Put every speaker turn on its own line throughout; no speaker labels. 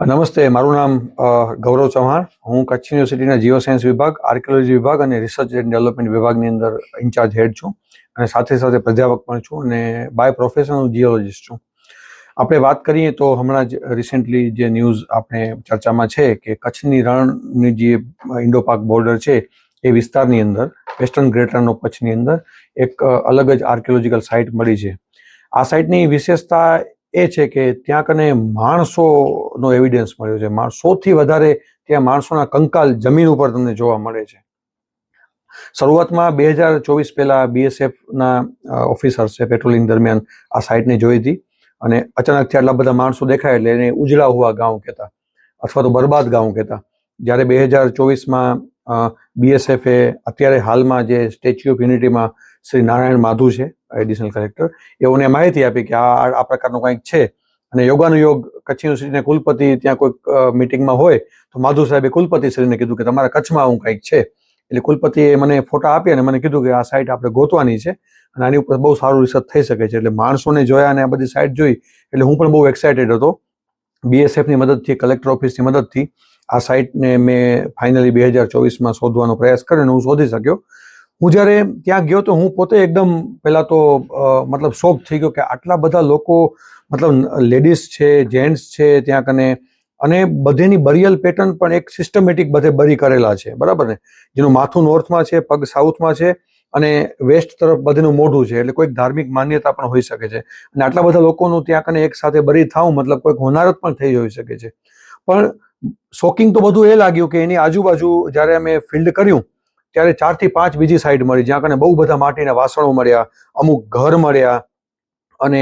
નમસ્તે, મારું નામ ગૌરવ ચૌહાણ. હું કચ્છ યુનિવર્સિટીના જીઓ સાયન્સ વિભાગ, આર્કિયોલોજી વિભાગ અને રિસર્ચ એન્ડ ડેવલપમેન્ટ વિભાગની અંદર ઇન્ચાર્જ હેડ છું અને સાથે સાથે પ્રાધ્યાપક પણ છું અને બાય પ્રોફેશન હું જીઓલોજિસ્ટ છું. આપણે વાત કરીએ તો હમણાં જ રિસેન્ટલી જે ન્યૂઝ આપણે ચર્ચામાં છે કે કચ્છની રણની જે ઇન્ડો પાક બોર્ડર છે એ વિસ્તારની અંદર વેસ્ટર્ન ગ્રેટ રન ઓફ કચ્છની અંદર એક અલગ જ આર્કિયોલોજીકલ સાઇટ મળી છે. આ સાઇટની વિશેષતા એ છે કે ત્યાં કને માણસોનો એવિડન્સ મળ્યો છે. સૌથી વધારે ત્યાં માણસોના કંકાલ જમીન ઉપર તમને જોવા મળે છે. શરૂઆતમાં 2024 પહેલા BSFના ઓફિસર્સે પેટ્રોલિંગ દરમિયાન આ સાઇટને જોઈ હતી અને અચાનકથી આટલા બધા માણસો દેખાય એટલે એને ઉજળા હુઆ ગાંવ કહેતા અથવા તો બરબાદ ગાંવ કહેતા. જ્યારે 2024માં BSFએ અત્યારે હાલમાં જે સ્ટેચ્યુ ઓફ યુનિટીમાં શ્રી નારાયણ માધુ છે એડિશનલ કલેક્ટર, એઓને માહિતી આપી કે આ પ્રકારનું કંઈક છે અને યોગાનુયોગ કચ્છ યુનિવર્સિટીના કુલપતિ ત્યાં કોઈક મિટિંગમાં હોય તો માધુ સાહેબે કુલપતિશ્રીને કીધું કે તમારા કચ્છમાં આવું કંઈક છે. એટલે કુલપતિએ મને ફોટા આપી અને મને કીધું કે આ સાઇટ આપણે ગોતવાની છે અને આની ઉપર બહુ સારું રિસર્ચ થઈ શકે છે. એટલે માણસોને જોયા અને આ બધી સાઇટ જોઈ એટલે હું પણ બહુ એક્સાઇટેડ હતો. BSFની મદદથી, કલેક્ટર ઓફિસની મદદથી આ સાઇટને મેં ફાઇનલી 2024માં શોધવાનો પ્રયાસ કર્યો અને હું શોધી શક્યો. હું જ્યારે ત્યાં ગયો તો હું પોતે એકદમ પહેલાં તો મતલબ શોક થઈ ગયો કે આટલા બધા લોકો, મતલબ લેડીઝ છે, જેન્ટ્સ છે ત્યાં કને, અને બધેની બરિયલ પેટર્ન પણ એક સિસ્ટમેટિક બધે બરી કરેલા છે, બરાબર ને, જેનું માથું નોર્થમાં છે, પગ સાઉથમાં છે અને વેસ્ટ તરફ બધેનું મોઢું છે. એટલે કોઈક ધાર્મિક માન્યતા પણ હોઈ શકે છે અને આટલા બધા લોકોનું ત્યાં કને એક સાથે બરી થાવું મતલબ કોઈક હોનારત પણ થઈ હોઈ શકે છે. પણ શોકિંગ તો બધું એ લાગ્યું કે એની આજુબાજુ જ્યારે અમે ફિલ્ડ કર્યું ત્યારે 4 થી 5 બીજી સાઇડ મળી જ્યાં કને બહુ બધા માટીના વાસણો મળ્યા, અમુક ઘર મળ્યા અને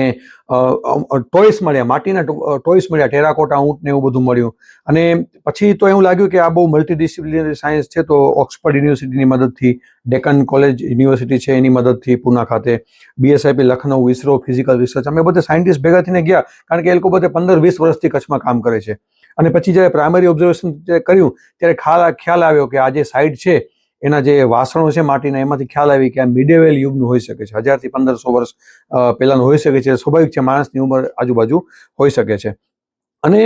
ટોયસ મળ્યા, માટીના ટોયસ મળ્યા, ટેરાકોટા ઊંટ ને એવું બધું મળ્યું. અને પછી તો એવું લાગ્યું કે આ બહુ મલ્ટીડિસિપ્લિનરી સાયન્સ છે. તો ઓક્સફર્ડ યુનિવર્સિટીની મદદથી, ડેકન કોલેજ યુનિવર્સિટી છે એની મદદથી પૂના ખાતે, BSIP Lucknow, ISRO, physical research, અમે બધા સાયન્ટિસ્ટ ભેગા થઈને ગયા કારણ કે એ લોકો બધે 15-20 વર્ષથી કચ્છમાં કામ કરે છે. અને પછી જ્યારે પ્રાઇમરી ઓબ્ઝર્વેશન કર્યું ત્યારે ખ્યાલ આવ્યો કે આ જે સાઇટ છે એના જે વાસણો છે માટીના એમાંથી ખ્યાલ આવી કે આ મિડેવેલ યુગનું હોઈ શકે છે, 1000 થી 1500 વર્ષ પહેલાનું હોઈ શકે છે. સ્વાભાવિક છે, માણસની ઉંમર આજુબાજુ હોઈ શકે છે. અને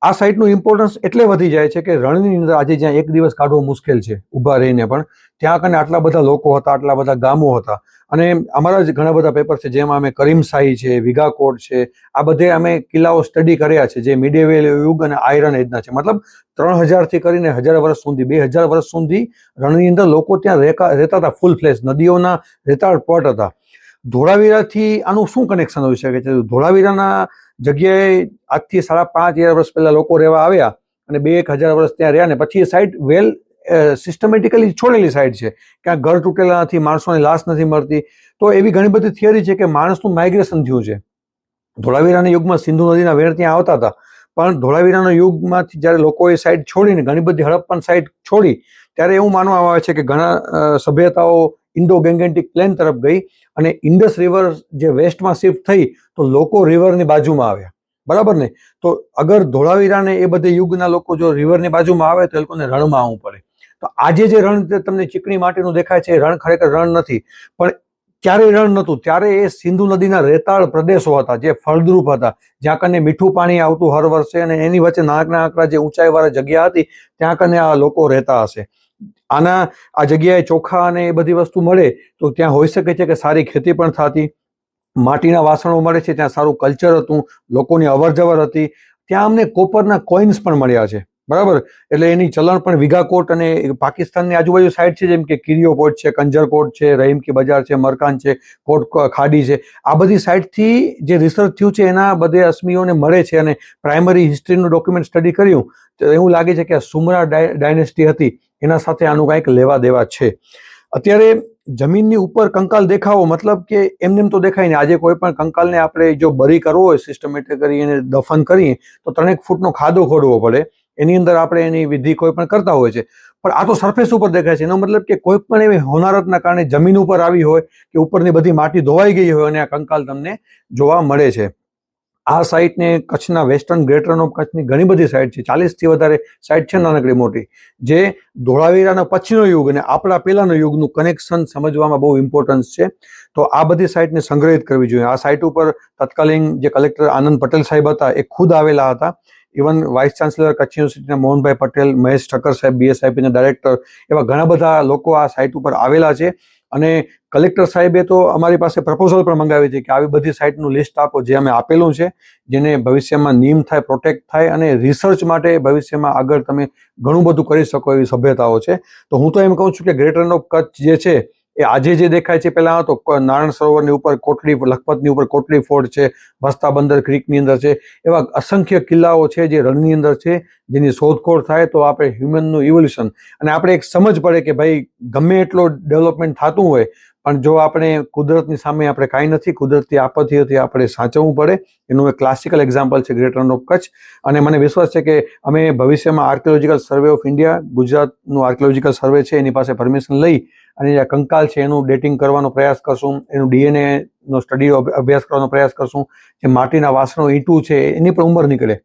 આ સાઇટનું ઇમ્પોર્ટન્સ એટલે વધી જાય છે કે રણની અંદર આજે જ્યાં એક દિવસ કાઢવો મુશ્કેલ છે ઊભા રહીને, પણ ત્યાં કને આટલા બધા લોકો હતા, આટલા બધા ગામો હતા. અને અમારા જ ઘણા બધા પેપર છે જેમાં અમે કરીમશાહી છે, વિગાકોટ છે, આ બધે અમે કિલ્લાઓ સ્ટડી કર્યા છે જે મિડેવેલ યુગ અને આયરન એજના છે. મતલબ 3000 થી કરીને 1000 વર્ષ સુધી, 2000 વર્ષ સુધી રણની અંદર લોકો ત્યાં રહેતા હતા, ફૂલ ફ્લેશ, નદીઓના રેતાળ પટ હતા. ધોળાવીરાથી આનું શું કનેક્શન હોઈ શકે છે? ધોળાવીરાના જગ્યાએ આજથી 5.5 વર્ષ પહેલા લોકો રહેવા આવ્યા અને 2-1000 વર્ષ ત્યાં રહ્યા ને પછી એ સાઇટ વેલ સિસ્ટમેટિકલી છોડેલી સાઇટ છે. ક્યાંક ઘર તૂટેલા નથી, માણસોની લાશ નથી મળતી. તો એવી ઘણી બધી થિયરી છે કે માણસનું માઇગ્રેશન થયું છે. ધોળાવીરાના યુગમાં સિંધુ નદીના વેણ ત્યાં આવતા હતા, પણ ધોળાવીરાના યુગમાંથી જ્યારે લોકોએ સાઇટ છોડીને ઘણી બધી હડપ્પન સાઇટ છોડી ત્યારે એવું માનવામાં આવે છે કે ઘણા સભ્યતાઓ ઇન્ડો ગેંગેટિક પ્લેન તરફ ગઈ અને ઇન્ડસ રિવર જે વેસ્ટમાં શિફ્ટ થઈ તો લોકો રિવરની બાજુમાં આવ્યા, બરાબર ને. તો અગર ધોળાવીરાને એ બધે યુગના લોકો જો રિવરની બાજુમાં આવે તો એ લોકોને રણમાં આવવું પડે. તો આજે જે રણ તમને ચીકણી માટીનું દેખાય છે એ રણ ખરેખર રણ નથી, પણ ત્યારે રણ નહોતું. ત્યારે એ સિંધુ નદીના રેતાળ પ્રદેશો હતા જે ફળદ્રુપ હતા, જ્યાં કને મીઠું પાણી આવતું હર વર્ષે અને એની વચ્ચે નાનકડા જે ઊંચાઈવાળા જગ્યા હતી ત્યાં કને આ લોકો રહેતા હશે. આ જગ્યાએ ચોખા અને એ બધી વસ્તુ મળે તો ત્યાં હોઈ શકે છે કે સારી ખેતી પણ થતી, માટીના વાસણો મળે છે, ત્યાં સારું કલ્ચર હતું, લોકોની અવરજવર હતી. ત્યાં અમને કોપરના કોઇન્સ પણ મળ્યા છે, બરાબર. એટલે એની ચલણ પણ વિગાકોટ અને પાકિસ્તાનની આજુબાજુ સાઇડ છે જેમ કે કિરિયો કોટ છે, કંજરકોટ છે, રહીમકી બજાર છે, મરકાન છે, કોટ ખાડી છે. આ બધી સાઇડથી જે રિસર્ચ થયું છે એના બધે અસ્મીઓને મળે છે. અને પ્રાઇમરી હિસ્ટ્રીનું ડોક્યુમેન્ટ સ્ટડી કર્યું તો એવું લાગે છે કે સુમરા ડાયનેસ્ટી હતી એના સાથે આનું કાંઈક લેવા દેવા છે. અત્યારે જમીનની ઉપર કંકાલ દેખાવો મતલબ કે એમને તો દેખાય ને. આજે કોઈ પણ કંકાલને આપણે જો બરી કરવો હોય, સિસ્ટમેટિક કરી એને દફન કરીએ તો 3 ફૂટનો ખાડો ખોદવો પડે. એની અંદર આપણે એની વિધિ કોઈ પણ કરતા હોય છે, પણ આ તો સરફેસ ઉપર દેખાય છે. એનો મતલબ કે કોઈ પણ એવી હોનારતના કારણે જમીન ઉપર આવી હોય કે ઉપરની બધી માટી ધોવાઈ ગઈ હોય અને આ કંકાલ તમને જોવા મળે છે. આ સાઇટને કચ્છના વેસ્ટર્ન ગ્રેટ રન ઓફ કચ્છની ઘણી બધી સાઇટ છે, 40 થી વધારે સાઇટ છે નાનકડી મોટી, જે ધોળાવીરાના પછીનો યુગ અને આપણા પહેલાનો યુગનું કનેક્શન સમજવામાં બહુ ઇમ્પોર્ટન્સ છે. તો આ બધી સાઇટને સંગ્રહિત કરવી જોઈએ. આ સાઇટ ઉપર તત્કાલીન જે કલેક્ટર આનંદ પટેલ સાહેબ હતા એ ખુદ આવેલા હતા. ઇવન વાઇસ ચાન્સલર કચ્છ યુનિવર્સિટીના મોહનભાઈ પટેલ, મહેશ ઠક્કર સાહેબ BSIPના ડાયરેક્ટર, એવા ઘણા બધા લોકો આ સાઇટ ઉપર આવેલા છે. અને કલેક્ટર સાહેબે તો અમારી પાસે પ્રપોઝલ પણ મંગાવી છે કે આવી બધી સાઇટનું લિસ્ટ આપો, જે અમે આપેલું છે, જેને ભવિષ્યમાં નીમ થાય, પ્રોટેક્ટ થાય અને રિસર્ચ માટે ભવિષ્યમાં આગળ તમે ઘણું બધું કરી શકો એવી સભ્યતાઓ છે. તો હું તો એમ કહું છું કે ગ્રેટ રન ઓફ કચ્છ જે છે એ આજે જે દેખાય છે, પહેલાં તો નારાયણ સરોવરની ઉપર કોટડી, લખપતની ઉપર કોટડી ફોર્ટ છે, વસ્તા બંદર ક્રીકની અંદર છે, એવા અસંખ્ય કિલ્લાઓ છે જે રણની અંદર છે, જેની શોધખોળ થાય તો આપણે હ્યુમનનું ઇવોલ્યુશન અને આપણે એક સમજ પડે કે ભાઈ ગમે એટલો ડેવલપમેન્ટ થતું હોય પણ જો આપણે કુદરતની સામે આપણે કાંઈ નથી, કુદરતી આપત્તિઓથી આપણે સાચવવું પડે. એનું એક ક્લાસિકલ એક્ઝામ્પલ છે ગ્રેટ રન ઓફ કચ્છ. અને મને વિશ્વાસ છે કે અમે ભવિષ્યમાં આર્કિયોલોજીકલ સર્વે ઓફ ઇન્ડિયા, ગુજરાતનું આર્કિયોલોજીકલ સર્વે છે, એની પાસે પરમિશન લઈ અને જે કંકાલ છે એનું ડેટિંગ કરવાનો પ્રયાસ કરશું, એનું DNA નો સ્ટડી અભ્યાસ કરવાનો પ્રયાસ કરશું. જે માટીના વાસણો, ઈંટું છે, એની પણ ઉંમર નીકળે,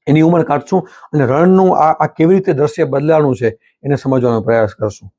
એની ઉંમર કાઢશું અને રણનું આ કેવી રીતે દ્રશ્ય બદલાણું છે એને સમજવાનો પ્રયાસ કરશું.